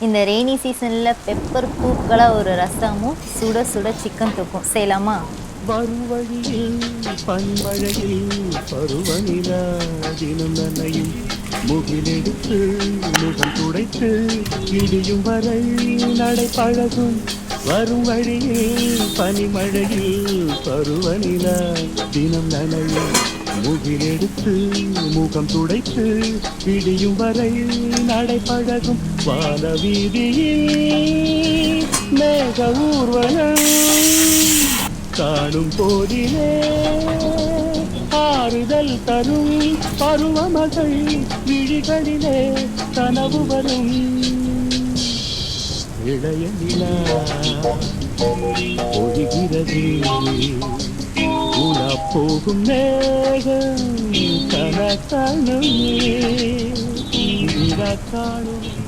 இந்த ரெய்னி சீசன்ல பெப்பர் தூக்கலா ஒரு ரசமும் சுட சுட சிக்கன் தூக்கும் செய்யலாமா? வரும் வழியில் பன்மழையில் பருவநிலா தினம் நனையும் முகிலெடுத்து முகம் துடைத்து இடியும் வரை நடை பழகும். வரும் வழியில் பனிமழையில் பருவநிலா தினம் நனையும் முகிலெடுத்து முகம் துடைத்து இடியும் வரை நடை பழகும். வான வீதியில் மேக ஊர்வலம் காணும் போதிலே ஆறுதல் தரும் பருவமகள் விழிகளிலே கனவு வரும். இளைய நிலா ஒழுகிறது உலா போகும் மேகம் கன காணும் காணும்.